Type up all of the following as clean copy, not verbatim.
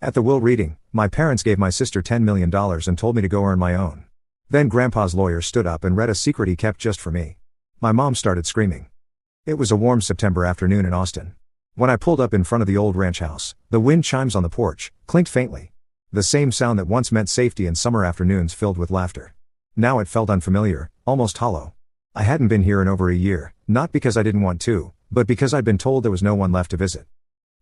At the will reading, my parents gave my sister $10 million and told me to go earn my own. Then Grandpa's lawyer stood up and read a secret he kept just for me. My mom started screaming. It was a warm September afternoon in Austin. When I pulled up in front of the old ranch house, the wind chimes on the porch clinked faintly. The same sound that once meant safety in summer afternoons filled with laughter. Now it felt unfamiliar, almost hollow. I hadn't been here in over a year, not because I didn't want to, but because I'd been told there was no one left to visit.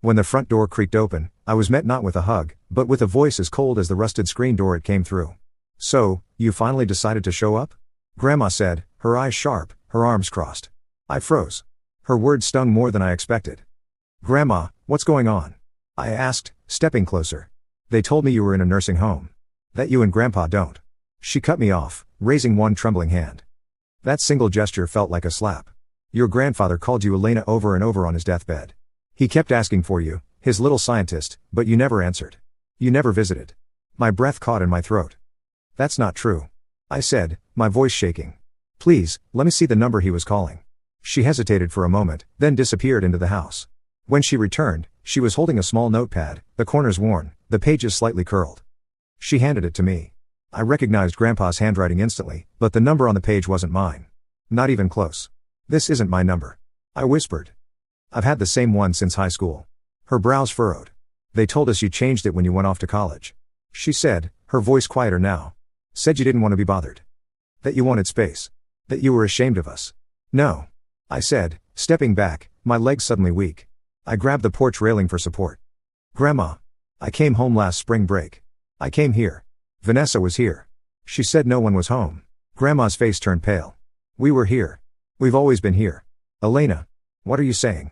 When the front door creaked open, I was met not with a hug, but with a voice as cold as the rusted screen door it came through. "So, you finally decided to show up?" Grandma said, her eyes sharp, her arms crossed. I froze. Her words stung more than I expected. "Grandma, what's going on?" I asked, stepping closer. "They told me you were in a nursing home. That you and Grandpa don't." She cut me off, raising one trembling hand. That single gesture felt like a slap. "Your grandfather called you Elena over and over on his deathbed. He kept asking for you, his little scientist, but you never answered. You never visited." My breath caught in my throat. "That's not true," I said, my voice shaking. "Please, let me see the number he was calling." She hesitated for a moment, then disappeared into the house. When she returned, she was holding a small notepad, the corners worn, the pages slightly curled. She handed it to me. I recognized Grandpa's handwriting instantly, but the number on the page wasn't mine. Not even close. "This isn't my number," I whispered. "I've had the same one since high school." Her brows furrowed. "They told us you changed it when you went off to college," she said, her voice quieter now. "Said you didn't want to be bothered. That you wanted space. That you were ashamed of us." "No," I said, stepping back, my legs suddenly weak. I grabbed the porch railing for support. "Grandma. I came home last spring break. I came here. Vanessa was here. She said no one was home." Grandma's face turned pale. "We were here. We've always been here. Elena. What are you saying?"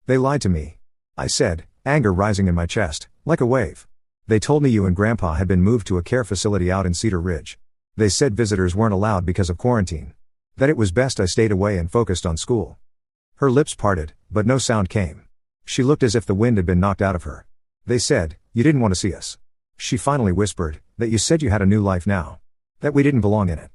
"They lied to me," I said, anger rising in my chest, like a wave. "They told me you and Grandpa had been moved to a care facility out in Cedar Ridge. They said visitors weren't allowed because of quarantine. That it was best I stayed away and focused on school." Her lips parted, but no sound came. She looked as if the wind had been knocked out of her. "They said, you didn't want to see us." She finally whispered, "That you said you had a new life now. That we didn't belong in it."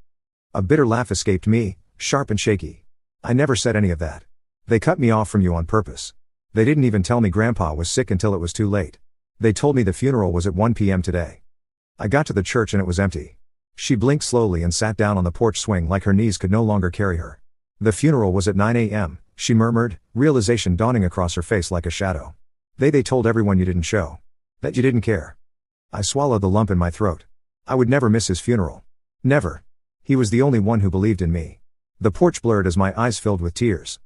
A bitter laugh escaped me, sharp and shaky. "I never said any of that. They cut me off from you on purpose. They didn't even tell me Grandpa was sick until it was too late. They told me the funeral was at 1 p.m. today. I got to the church and it was empty." She blinked slowly and sat down on the porch swing like her knees could no longer carry her. "The funeral was at 9 a.m., she murmured, realization dawning across her face like a shadow. They told everyone you didn't show. That you didn't care." I swallowed the lump in my throat. I would never miss his funeral. Never. He was the only one who believed in me. The porch blurred as my eyes filled with tears.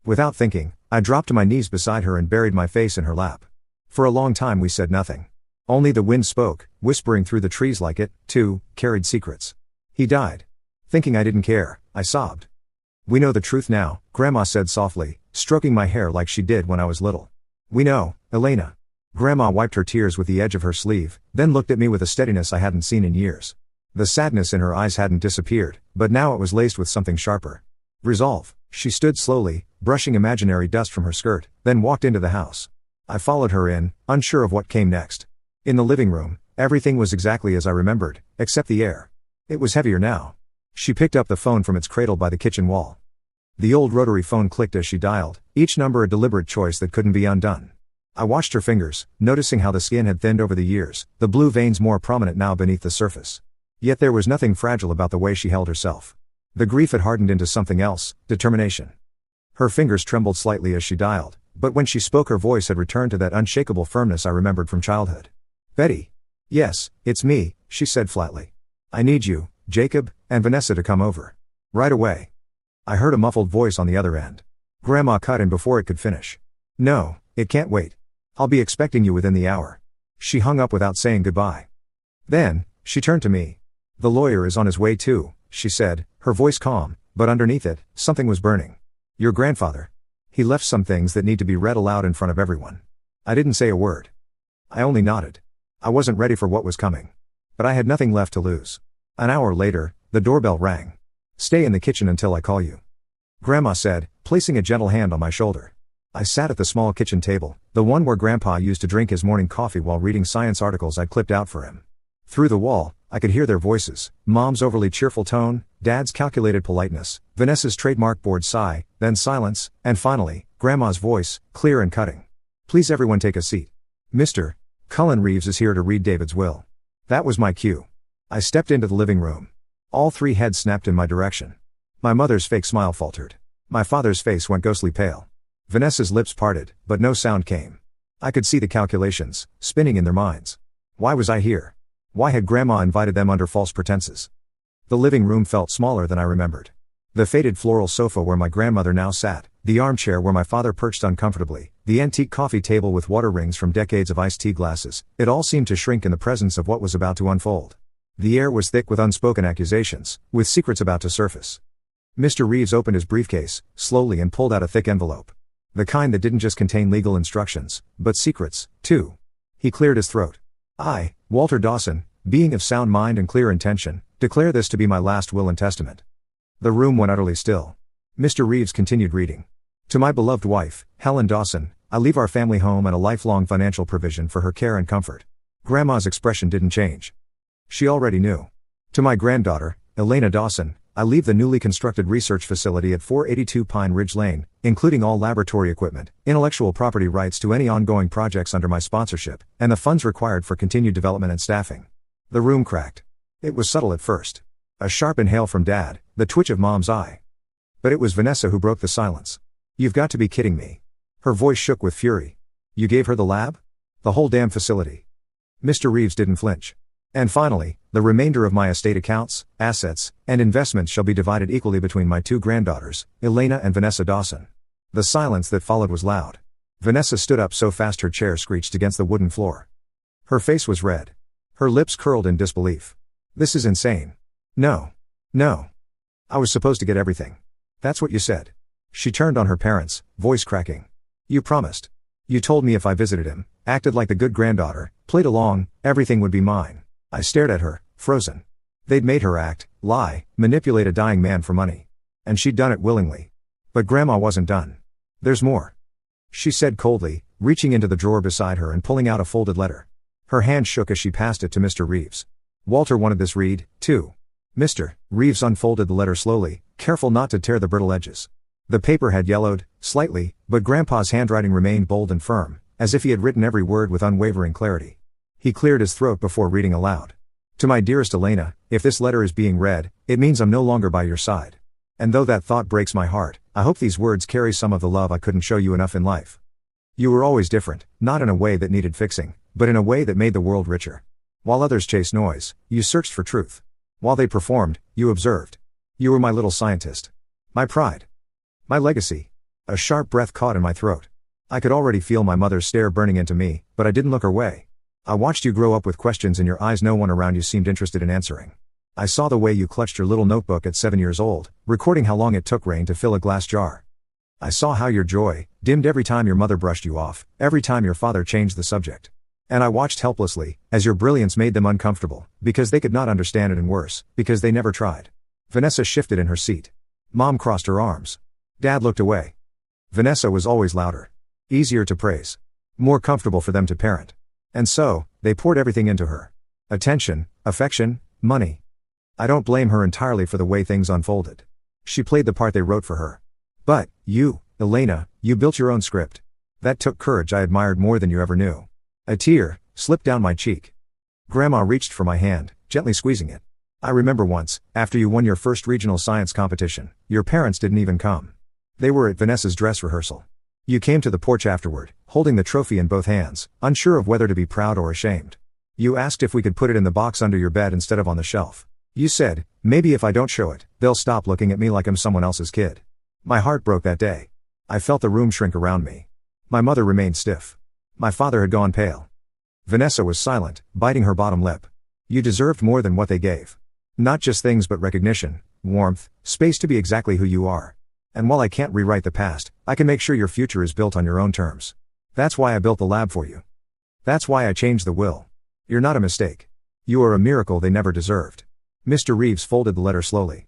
Without thinking, I dropped to my knees beside her and buried my face in her lap. For a long time we said nothing. Only the wind spoke, whispering through the trees like it, too, carried secrets. "He died." Thinking I didn't care, I sobbed. "We know the truth now," Grandma said softly, stroking my hair like she did when I was little. "We know, Elena." Grandma wiped her tears with the edge of her sleeve, then looked at me with a steadiness I hadn't seen in years. The sadness in her eyes hadn't disappeared, but now it was laced with something sharper. Resolve. She stood slowly, brushing imaginary dust from her skirt, then walked into the house. I followed her in, unsure of what came next. In the living room, everything was exactly as I remembered, except the air. It was heavier now. She picked up the phone from its cradle by the kitchen wall. The old rotary phone clicked as she dialed, each number a deliberate choice that couldn't be undone. I watched her fingers, noticing how the skin had thinned over the years, the blue veins more prominent now beneath the surface. Yet there was nothing fragile about the way she held herself. The grief had hardened into something else, determination. Her fingers trembled slightly as she dialed, but when she spoke her voice had returned to that unshakable firmness I remembered from childhood. "Betty." "Yes, it's me," she said flatly. "I need you, Jacob, and Vanessa to come over. Right away." I heard a muffled voice on the other end. Grandma cut in before it could finish. "No, it can't wait. I'll be expecting you within the hour." She hung up without saying goodbye. Then, she turned to me. "The lawyer is on his way too," she said, her voice calm, but underneath it, something was burning. "Your grandfather. He left some things that need to be read aloud in front of everyone." I didn't say a word. I only nodded. I wasn't ready for what was coming. But I had nothing left to lose. An hour later, the doorbell rang. "Stay in the kitchen until I call you," Grandma said, placing a gentle hand on my shoulder. I sat at the small kitchen table, the one where Grandpa used to drink his morning coffee while reading science articles I'd clipped out for him. Through the wall, I could hear their voices, Mom's overly cheerful tone, Dad's calculated politeness, Vanessa's trademark bored sigh, then silence, and finally, Grandma's voice, clear and cutting. "Please everyone take a seat. Mr. Cullen Reeves is here to read David's will. That was my cue. I stepped into the living room. All three heads snapped in my direction. My mother's fake smile faltered. My father's face went ghostly pale. Vanessa's lips parted, but no sound came. I could see the calculations spinning in their minds. Why was I here? Why had Grandma invited them under false pretenses? The living room felt smaller than I remembered. The faded floral sofa where my grandmother now sat, the armchair where my father perched uncomfortably, the antique coffee table with water rings from decades of iced tea glasses, it all seemed to shrink in the presence of what was about to unfold. The air was thick with unspoken accusations, with secrets about to surface. Mr. Reeves opened his briefcase, slowly, and pulled out a thick envelope. The kind that didn't just contain legal instructions, but secrets, too. He cleared his throat. I, Walter Dawson, being of sound mind and clear intention, declare this to be my last will and testament. The room went utterly still. Mr. Reeves continued reading. To my beloved wife, Helen Dawson, I leave our family home and a lifelong financial provision for her care and comfort. Grandma's expression didn't change. She already knew. To my granddaughter, Elena Dawson, I leave the newly constructed research facility at 482 Pine Ridge Lane, including all laboratory equipment, intellectual property rights to any ongoing projects under my sponsorship, and the funds required for continued development and staffing. The room cracked. It was subtle at first. A sharp inhale from Dad, the twitch of Mom's eye. But it was Vanessa who broke the silence. You've got to be kidding me. Her voice shook with fury. You gave her the lab? The whole damn facility. Mr. Reeves didn't flinch. And finally, the remainder of my estate accounts, assets, and investments shall be divided equally between my two granddaughters, Elena and Vanessa Dawson. The silence that followed was loud. Vanessa stood up so fast her chair screeched against the wooden floor. Her face was red. Her lips curled in disbelief. This is insane. No. No. I was supposed to get everything. That's what you said. She turned on her parents, voice cracking. You promised. You told me if I visited him, acted like the good granddaughter, played along, everything would be mine. I stared at her, frozen. They'd made her act, lie, manipulate a dying man for money. And she'd done it willingly. But Grandma wasn't done. There's more. She said coldly, reaching into the drawer beside her and pulling out a folded letter. Her hand shook as she passed it to Mr. Reeves. Walter wanted this read, too. Mr. Reeves unfolded the letter slowly, careful not to tear the brittle edges. The paper had yellowed, slightly, but Grandpa's handwriting remained bold and firm, as if he had written every word with unwavering clarity. He cleared his throat before reading aloud. To my dearest Elena, if this letter is being read, it means I'm no longer by your side. And though that thought breaks my heart, I hope these words carry some of the love I couldn't show you enough in life. You were always different, not in a way that needed fixing, but in a way that made the world richer. While others chased noise, you searched for truth. While they performed, you observed. You were my little scientist. My pride. My legacy. A sharp breath caught in my throat. I could already feel my mother's stare burning into me, but I didn't look her way. I watched you grow up with questions in your eyes no one around you seemed interested in answering. I saw the way you clutched your little notebook at 7 years old, recording how long it took rain to fill a glass jar. I saw how your joy dimmed every time your mother brushed you off, every time your father changed the subject. And I watched helplessly, as your brilliance made them uncomfortable, because they could not understand it, and worse, because they never tried. Vanessa shifted in her seat. Mom crossed her arms. Dad looked away. Vanessa was always louder. Easier to praise. More comfortable for them to parent. And so, they poured everything into her. Attention, affection, money. I don't blame her entirely for the way things unfolded. She played the part they wrote for her. But, you, Elena, you built your own script. That took courage I admired more than you ever knew. A tear slipped down my cheek. Grandma reached for my hand, gently squeezing it. I remember once, after you won your first regional science competition, your parents didn't even come. They were at Vanessa's dress rehearsal. You came to the porch afterward, holding the trophy in both hands, unsure of whether to be proud or ashamed. You asked if we could put it in the box under your bed instead of on the shelf. You said, maybe if I don't show it, they'll stop looking at me like I'm someone else's kid. My heart broke that day. I felt the room shrink around me. My mother remained stiff. My father had gone pale. Vanessa was silent, biting her bottom lip. You deserved more than what they gave. Not just things but recognition, warmth, space to be exactly who you are. And while I can't rewrite the past, I can make sure your future is built on your own terms. That's why I built the lab for you. That's why I changed the will. You're not a mistake. You are a miracle they never deserved. Mr. Reeves folded the letter slowly.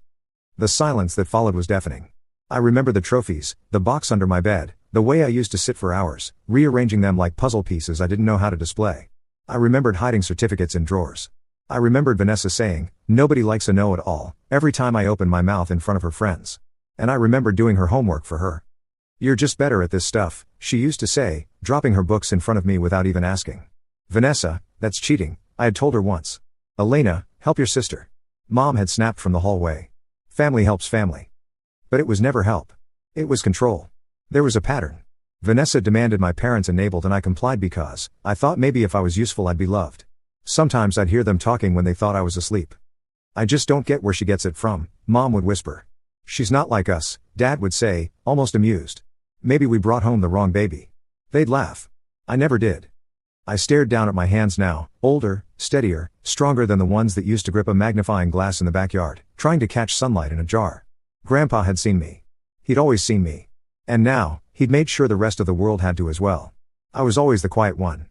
The silence that followed was deafening. I remember the trophies, the box under my bed, the way I used to sit for hours, rearranging them like puzzle pieces I didn't know how to display. I remembered hiding certificates in drawers. I remembered Vanessa saying, nobody likes a know-it-all, every time I opened my mouth in front of her friends. And I remembered doing her homework for her. You're just better at this stuff, she used to say, dropping her books in front of me without even asking. Vanessa, that's cheating, I had told her once. Elena, help your sister. Mom had snapped from the hallway. Family helps family. But it was never help. It was control. There was a pattern. Vanessa demanded my parents enabled and I complied because I thought maybe if I was useful I'd be loved. Sometimes I'd hear them talking when they thought I was asleep. I just don't get where she gets it from, Mom would whisper. She's not like us, Dad would say, almost amused. Maybe we brought home the wrong baby. They'd laugh. I never did. I stared down at my hands now, older, steadier, stronger than the ones that used to grip a magnifying glass in the backyard, trying to catch sunlight in a jar. Grandpa had seen me. He'd always seen me. And now, he'd made sure the rest of the world had to as well. I was always the quiet one.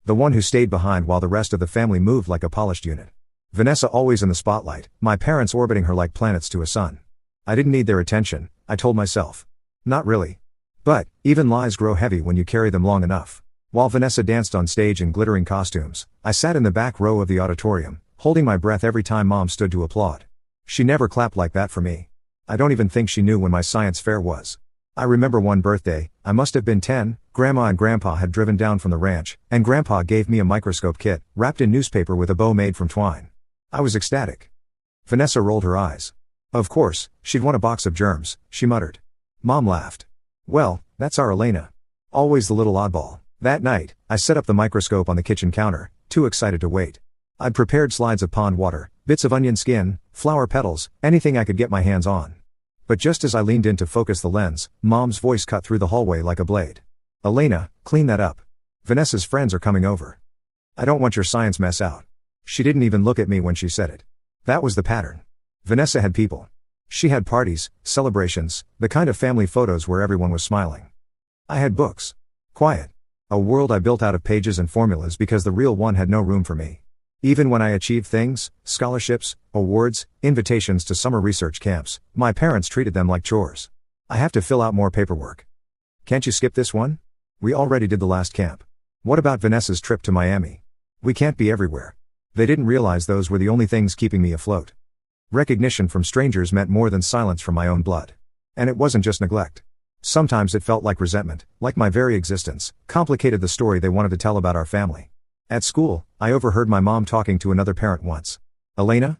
The one who stayed behind while the rest of the family moved like a polished unit. Vanessa always in the spotlight, my parents orbiting her like planets to a sun. I didn't need their attention, I told myself. Not really. But, even lies grow heavy when you carry them long enough. While Vanessa danced on stage in glittering costumes, I sat in the back row of the auditorium, holding my breath every time Mom stood to applaud. She never clapped like that for me. I don't even think she knew when my science fair was. I remember one birthday, I must have been 10, Grandma and Grandpa had driven down from the ranch, and Grandpa gave me a microscope kit, wrapped in newspaper with a bow made from twine. I was ecstatic. Vanessa rolled her eyes. Of course, she'd won a box of germs, she muttered. Mom laughed. Well, that's our Elena. Always the little oddball. That night, I set up the microscope on the kitchen counter, too excited to wait. I'd prepared slides of pond water, bits of onion skin, flower petals, anything I could get my hands on. But just as I leaned in to focus the lens, Mom's voice cut through the hallway like a blade. Elena, clean that up. Vanessa's friends are coming over. I don't want your science mess out. She didn't even look at me when she said it. That was the pattern. Vanessa had people. She had parties, celebrations, the kind of family photos where everyone was smiling. I had books. Quiet. A world I built out of pages and formulas because the real one had no room for me. Even when I achieved things, scholarships, awards, invitations to summer research camps, my parents treated them like chores. I have to fill out more paperwork. Can't you skip this one? We already did the last camp. What about Vanessa's trip to Miami? We can't be everywhere. They didn't realize those were the only things keeping me afloat. Recognition from strangers meant more than silence from my own blood. And it wasn't just neglect. Sometimes it felt like resentment, like my very existence, complicated the story they wanted to tell about our family. At school, I overheard my mom talking to another parent once. Elena?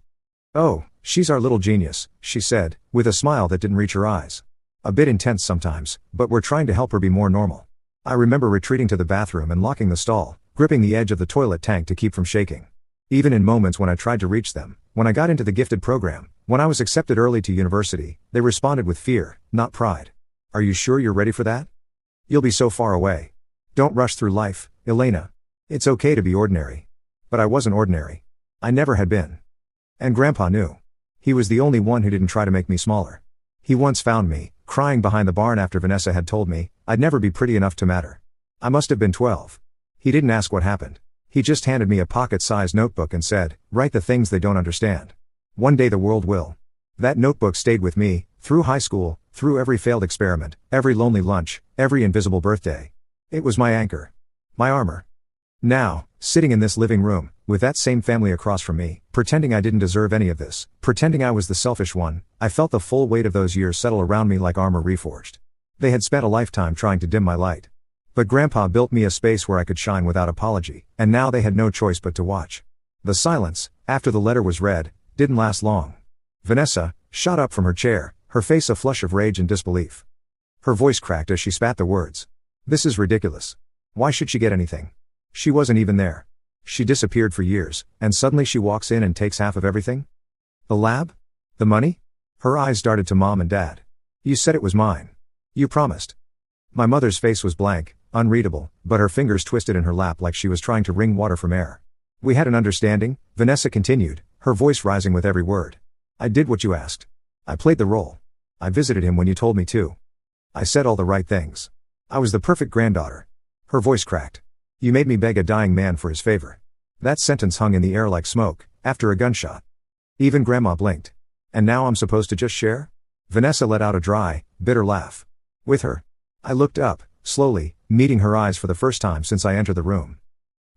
Oh, she's our little genius, she said, with a smile that didn't reach her eyes. A bit intense sometimes, but we're trying to help her be more normal. I remember retreating to the bathroom and locking the stall, gripping the edge of the toilet tank to keep from shaking. Even in moments when I tried to reach them, when I got into the gifted program, when I was accepted early to university, they responded with fear, not pride. Are you sure you're ready for that? You'll be so far away. Don't rush through life, Elena. It's okay to be ordinary. But I wasn't ordinary. I never had been. And Grandpa knew. He was the only one who didn't try to make me smaller. He once found me, crying behind the barn after Vanessa had told me I'd never be pretty enough to matter. I must have been 12. He didn't ask what happened. He just handed me a pocket-sized notebook and said, write the things they don't understand. One day the world will. That notebook stayed with me, through high school, through every failed experiment, every lonely lunch, every invisible birthday. It was my anchor. My armor. Now, sitting in this living room, with that same family across from me, pretending I didn't deserve any of this, pretending I was the selfish one, I felt the full weight of those years settle around me like armor reforged. They had spent a lifetime trying to dim my light. But Grandpa built me a space where I could shine without apology, and now they had no choice but to watch. The silence, after the letter was read, didn't last long. Vanessa shot up from her chair, her face a flush of rage and disbelief. Her voice cracked as she spat the words. This is ridiculous. Why should she get anything? She wasn't even there. She disappeared for years, and suddenly she walks in and takes half of everything? The lab? The money? Her eyes darted to Mom and Dad. You said it was mine. You promised. My mother's face was blank, unreadable, but her fingers twisted in her lap like she was trying to wring water from air. We had an understanding, Vanessa continued, her voice rising with every word. I did what you asked. I played the role. I visited him when you told me to. I said all the right things. I was the perfect granddaughter. Her voice cracked. You made me beg a dying man for his favor. That sentence hung in the air like smoke, after a gunshot. Even Grandma blinked. And now I'm supposed to just share? Vanessa let out a dry, bitter laugh. With her. I looked up, slowly, meeting her eyes for the first time since I entered the room.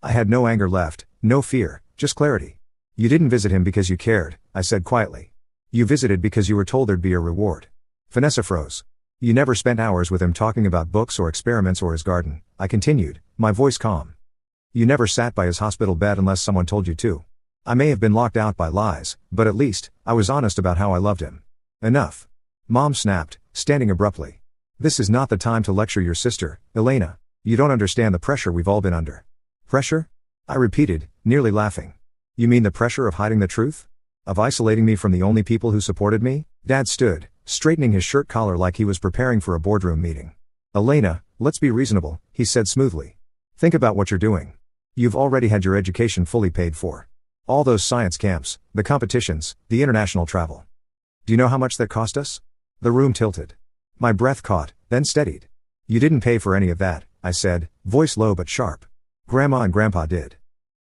I had no anger left, no fear, just clarity. You didn't visit him because you cared, I said quietly. You visited because you were told there'd be a reward. Vanessa froze. You never spent hours with him talking about books or experiments or his garden, I continued, my voice calm. You never sat by his hospital bed unless someone told you to. I may have been locked out by lies, but at least, I was honest about how I loved him. Enough. Mom snapped, standing abruptly. This is not the time to lecture your sister, Elena. You don't understand the pressure we've all been under. Pressure? I repeated, nearly laughing. You mean the pressure of hiding the truth? Of isolating me from the only people who supported me? Dad stood, straightening his shirt collar like he was preparing for a boardroom meeting. Elena, let's be reasonable, he said smoothly. Think about what you're doing. You've already had your education fully paid for. All those science camps, the competitions, the international travel. Do you know how much that cost us? The room tilted. My breath caught, then steadied. You didn't pay for any of that, I said, voice low but sharp. Grandma and Grandpa did.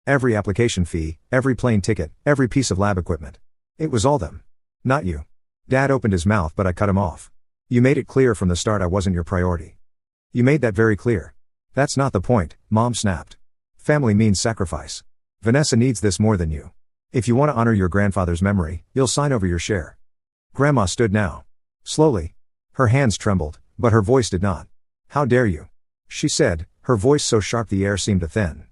Every application fee, every plane ticket, every piece of lab equipment. It was all them. Not you. Dad opened his mouth but I cut him off. You made it clear from the start I wasn't your priority. You made that very clear. That's not the point, Mom snapped. Family means sacrifice. Vanessa needs this more than you. If you want to honor your grandfather's memory, you'll sign over your share. Grandma stood now. Slowly. Her hands trembled, but her voice did not. How dare you? She said, her voice so sharp the air seemed to thin.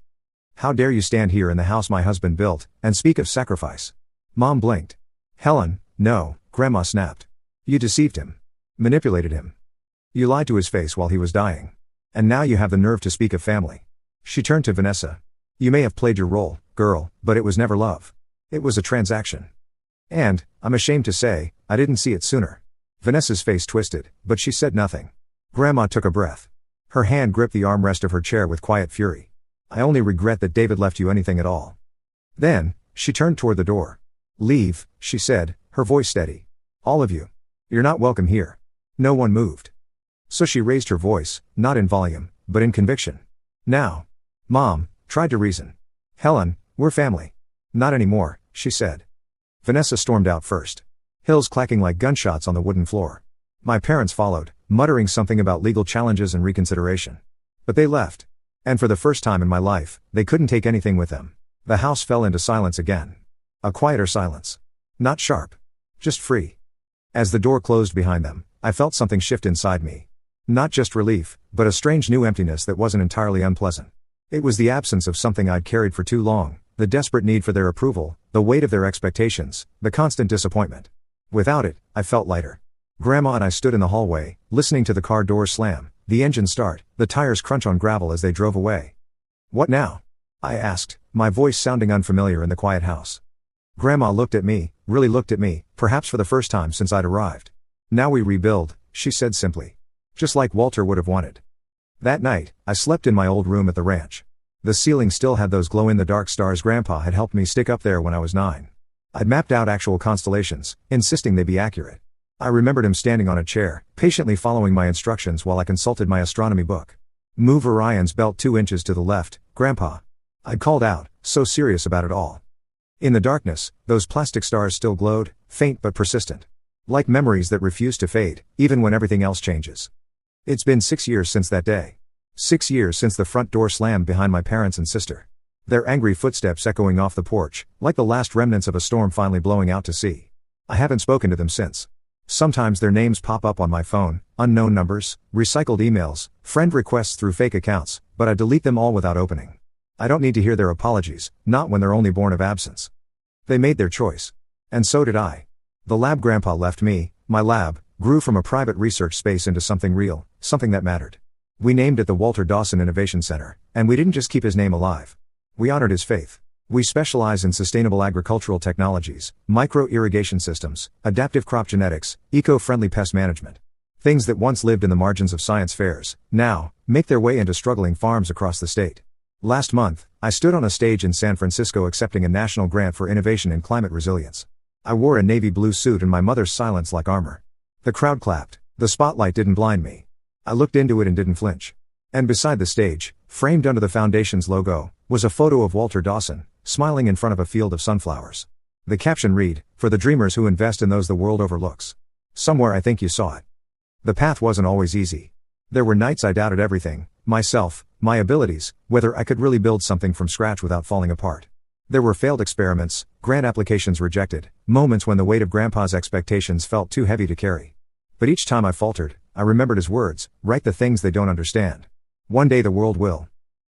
How dare you stand here in the house my husband built, and speak of sacrifice? Mom blinked. Helen, no, Grandma snapped. You deceived him. Manipulated him. You lied to his face while he was dying. And now you have the nerve to speak of family. She turned to Vanessa. You may have played your role, girl, but it was never love. It was a transaction. And, I'm ashamed to say, I didn't see it sooner. Vanessa's face twisted, but she said nothing. Grandma took a breath. Her hand gripped the armrest of her chair with quiet fury. I only regret that David left you anything at all. Then, she turned toward the door. Leave, she said, her voice steady. All of you. You're not welcome here. No one moved. So she raised her voice, not in volume, but in conviction. Now. Mom tried to reason. Helen, we're family. Not anymore, she said. Vanessa stormed out first. Hills clacking like gunshots on the wooden floor. My parents followed, muttering something about legal challenges and reconsideration. But they left. And for the first time in my life, they couldn't take anything with them. The house fell into silence again. A quieter silence. Not sharp. Just free. As the door closed behind them, I felt something shift inside me. Not just relief, but a strange new emptiness that wasn't entirely unpleasant. It was the absence of something I'd carried for too long, the desperate need for their approval, the weight of their expectations, the constant disappointment. Without it, I felt lighter. Grandma and I stood in the hallway, listening to the car doors slam, the engine start, the tires crunch on gravel as they drove away. What now? I asked, my voice sounding unfamiliar in the quiet house. Grandma looked at me, really looked at me, perhaps for the first time since I'd arrived. Now we rebuild, she said simply. Just like Walter would have wanted. That night, I slept in my old room at the ranch. The ceiling still had those glow-in-the-dark stars Grandpa had helped me stick up there when I was 9. I'd mapped out actual constellations, insisting they be accurate. I remembered him standing on a chair, patiently following my instructions while I consulted my astronomy book. Move Orion's belt 2 inches to the left, Grandpa. I'd called out, so serious about it all. In the darkness, those plastic stars still glowed, faint but persistent. Like memories that refuse to fade, even when everything else changes. It's been 6 years since that day. 6 years since the front door slammed behind my parents and sister. Their angry footsteps echoing off the porch, like the last remnants of a storm finally blowing out to sea. I haven't spoken to them since. Sometimes their names pop up on my phone, unknown numbers, recycled emails, friend requests through fake accounts, but I delete them all without opening. I don't need to hear their apologies, not when they're only born of absence. They made their choice. And so did I. The lab Grandpa left me, my lab, grew from a private research space into something real, something that mattered. We named it the Walter Dawson Innovation Center, and we didn't just keep his name alive. We honored his faith. We specialize in sustainable agricultural technologies, micro-irrigation systems, adaptive crop genetics, eco-friendly pest management. Things that once lived in the margins of science fairs, now, make their way into struggling farms across the state. Last month, I stood on a stage in San Francisco accepting a national grant for innovation in climate resilience. I wore a navy blue suit and my mother's silence like armor. The crowd clapped. The spotlight didn't blind me. I looked into it and didn't flinch. And beside the stage, framed under the foundation's logo, was a photo of Walter Dawson, smiling in front of a field of sunflowers. The caption read, "For the dreamers who invest in those the world overlooks." Somewhere I think you saw it. The path wasn't always easy. There were nights I doubted everything, myself, my abilities, whether I could really build something from scratch without falling apart. There were failed experiments, grant applications rejected, moments when the weight of Grandpa's expectations felt too heavy to carry. But each time I faltered, I remembered his words, write the things they don't understand. One day the world will.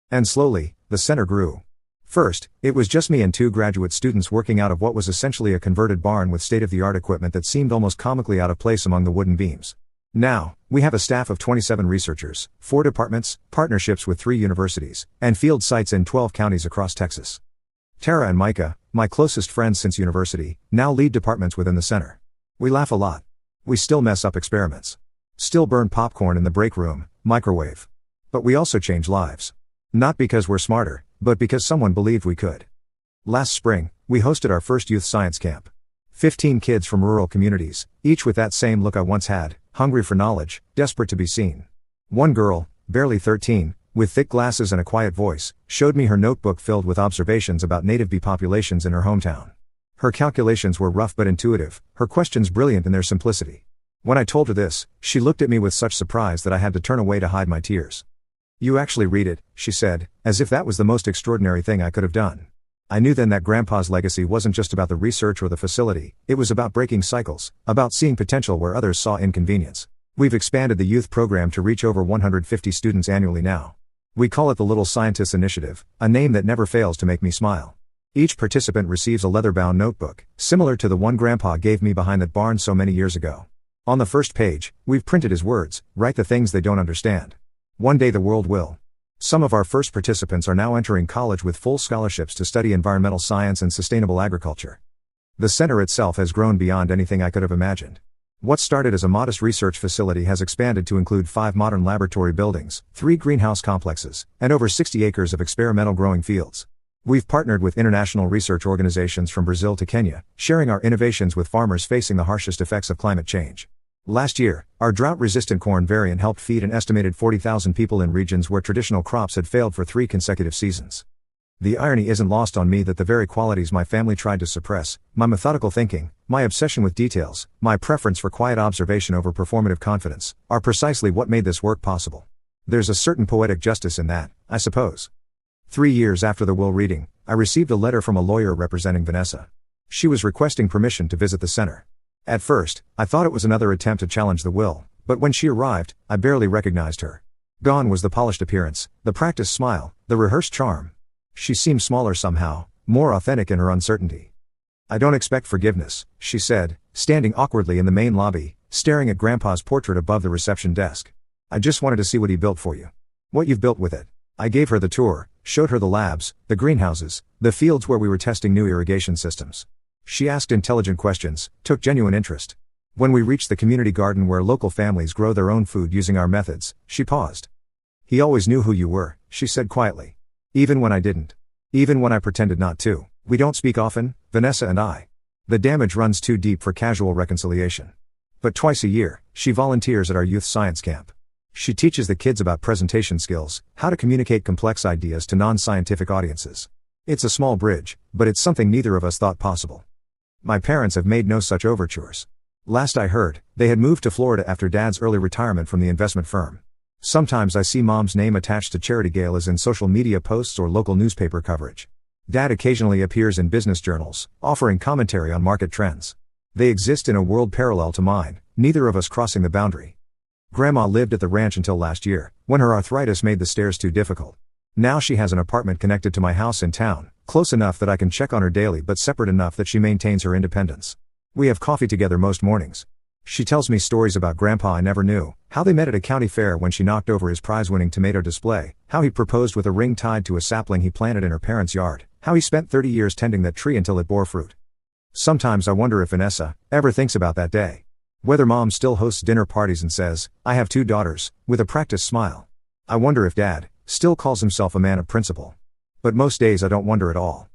And slowly, the center grew. First, it was just me and 2 graduate students working out of what was essentially a converted barn with state-of-the-art equipment that seemed almost comically out of place among the wooden beams. Now, we have a staff of 27 researchers, 4 departments, partnerships with 3 universities, and field sites in 12 counties across Texas. Tara and Micah, my closest friends since university, now lead departments within the center. We laugh a lot. We still mess up experiments. Still burn popcorn in the break room, microwave. But we also change lives. Not because we're smarter, but because someone believed we could. Last spring, we hosted our first youth science camp. 15 kids from rural communities, each with that same look I once had, hungry for knowledge, desperate to be seen. One girl, barely 13, with thick glasses and a quiet voice, showed me her notebook filled with observations about native bee populations in her hometown. Her calculations were rough but intuitive, her questions brilliant in their simplicity. When I told her this, she looked at me with such surprise that I had to turn away to hide my tears. "You actually read it," she said, as if that was the most extraordinary thing I could have done. I knew then that Grandpa's legacy wasn't just about the research or the facility, it was about breaking cycles, about seeing potential where others saw inconvenience. We've expanded the youth program to reach over 150 students annually now. We call it the Little Scientists Initiative, a name that never fails to make me smile. Each participant receives a leather-bound notebook, similar to the one Grandpa gave me behind that barn so many years ago. On the first page, we've printed his words, "Write the things they don't understand. One day the world will." Some of our first participants are now entering college with full scholarships to study environmental science and sustainable agriculture. The center itself has grown beyond anything I could have imagined. What started as a modest research facility has expanded to include 5 modern laboratory buildings, 3 greenhouse complexes, and over 60 acres of experimental growing fields. We've partnered with international research organizations from Brazil to Kenya, sharing our innovations with farmers facing the harshest effects of climate change. Last year, our drought-resistant corn variant helped feed an estimated 40,000 people in regions where traditional crops had failed for 3 consecutive seasons. The irony isn't lost on me that the very qualities my family tried to suppress, my methodical thinking, my obsession with details, my preference for quiet observation over performative confidence, are precisely what made this work possible. There's a certain poetic justice in that, I suppose. 3 years after the will reading, I received a letter from a lawyer representing Vanessa. She was requesting permission to visit the center. At first, I thought it was another attempt to challenge the will, but when she arrived, I barely recognized her. Gone was the polished appearance, the practiced smile, the rehearsed charm. She seemed smaller somehow, more authentic in her uncertainty. "I don't expect forgiveness," she said, standing awkwardly in the main lobby, staring at Grandpa's portrait above the reception desk. "I just wanted to see what he built for you. What you've built with it." I gave her the tour, showed her the labs, the greenhouses, the fields where we were testing new irrigation systems. She asked intelligent questions, took genuine interest. When we reached the community garden where local families grow their own food using our methods, she paused. "He always knew who you were," she said quietly. "Even when I didn't. Even when I pretended not to. We don't speak often, Vanessa and I. The damage runs too deep for casual reconciliation. But twice a year, she volunteers at our youth science camp. She teaches the kids about presentation skills, how to communicate complex ideas to non-scientific audiences. It's a small bridge, but it's something neither of us thought possible. My parents have made no such overtures. Last I heard, they had moved to Florida after Dad's early retirement from the investment firm. Sometimes I see Mom's name attached to charity galas in social media posts or local newspaper coverage. Dad occasionally appears in business journals, offering commentary on market trends. They exist in a world parallel to mine, neither of us crossing the boundary. Grandma lived at the ranch until last year, when her arthritis made the stairs too difficult. Now she has an apartment connected to my house in town, close enough that I can check on her daily but separate enough that she maintains her independence. We have coffee together most mornings. She tells me stories about Grandpa I never knew, how they met at a county fair when she knocked over his prize-winning tomato display, how he proposed with a ring tied to a sapling he planted in her parents' yard, how he spent 30 years tending that tree until it bore fruit. Sometimes I wonder if Vanessa ever thinks about that day. Whether Mom still hosts dinner parties and says, "I have 2 daughters," with a practiced smile. I wonder if Dad still calls himself a man of principle. But most days I don't wonder at all.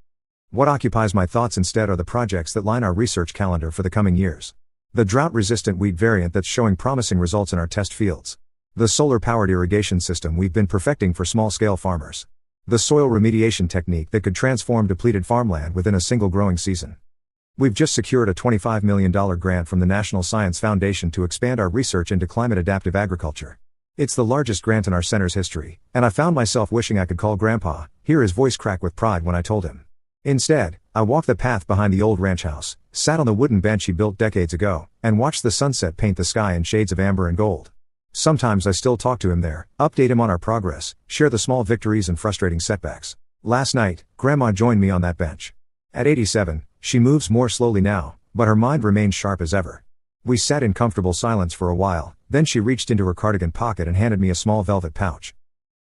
What occupies my thoughts instead are the projects that line our research calendar for the coming years. The drought-resistant wheat variant that's showing promising results in our test fields. The solar-powered irrigation system we've been perfecting for small-scale farmers. The soil remediation technique that could transform depleted farmland within a single growing season. We've just secured a $25 million grant from the National Science Foundation to expand our research into climate-adaptive agriculture. It's the largest grant in our center's history, and I found myself wishing I could call Grandpa, hear his voice crack with pride when I told him. Instead, I walked the path behind the old ranch house, sat on the wooden bench he built decades ago, and watched the sunset paint the sky in shades of amber and gold. Sometimes I still talk to him there, update him on our progress, share the small victories and frustrating setbacks. Last night, Grandma joined me on that bench. At 87, she moves more slowly now, but her mind remains sharp as ever. We sat in comfortable silence for a while, then she reached into her cardigan pocket and handed me a small velvet pouch.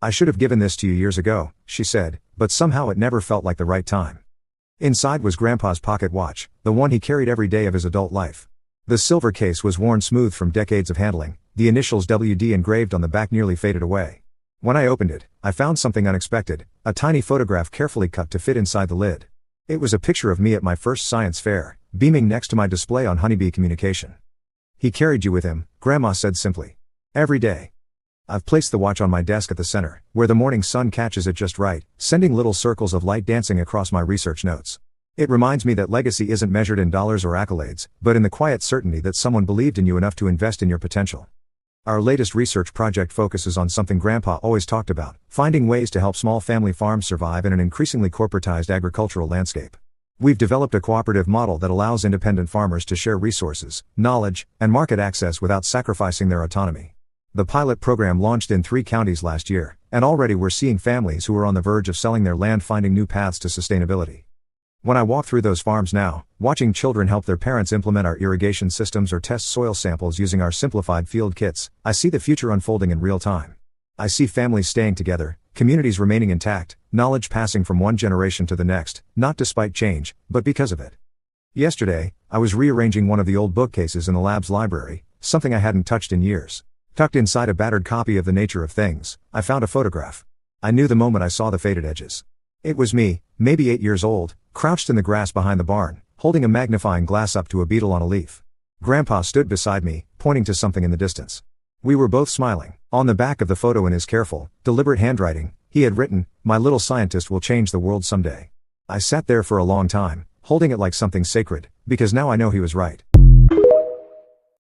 "I should have given this to you years ago," she said, "but somehow it never felt like the right time." Inside was Grandpa's pocket watch, the one he carried every day of his adult life. The silver case was worn smooth from decades of handling, the initials WD engraved on the back nearly faded away. When I opened it, I found something unexpected, a tiny photograph carefully cut to fit inside the lid. It was a picture of me at my first science fair, beaming next to my display on Honeybee Communication. "He carried you with him," Grandma said simply. "Every day." I've placed the watch on my desk at the center, where the morning sun catches it just right, sending little circles of light dancing across my research notes. It reminds me that legacy isn't measured in dollars or accolades, but in the quiet certainty that someone believed in you enough to invest in your potential. Our latest research project focuses on something Grandpa always talked about: finding ways to help small family farms survive in an increasingly corporatized agricultural landscape. We've developed a cooperative model that allows independent farmers to share resources, knowledge, and market access without sacrificing their autonomy. The pilot program launched in 3 counties last year, and already we're seeing families who are on the verge of selling their land finding new paths to sustainability. When I walk through those farms now, watching children help their parents implement our irrigation systems or test soil samples using our simplified field kits, I see the future unfolding in real time. I see families staying together, communities remaining intact, knowledge passing from one generation to the next, not despite change, but because of it. Yesterday, I was rearranging one of the old bookcases in the lab's library, something I hadn't touched in years. Tucked inside a battered copy of The Nature of Things, I found a photograph. I knew the moment I saw the faded edges. It was me, maybe 8 years old, crouched in the grass behind the barn, holding a magnifying glass up to a beetle on a leaf. Grandpa stood beside me, pointing to something in the distance. We were both smiling. On the back of the photo in his careful, deliberate handwriting, he had written, "My little scientist will change the world someday." I sat there for a long time, holding it like something sacred, because now I know he was right.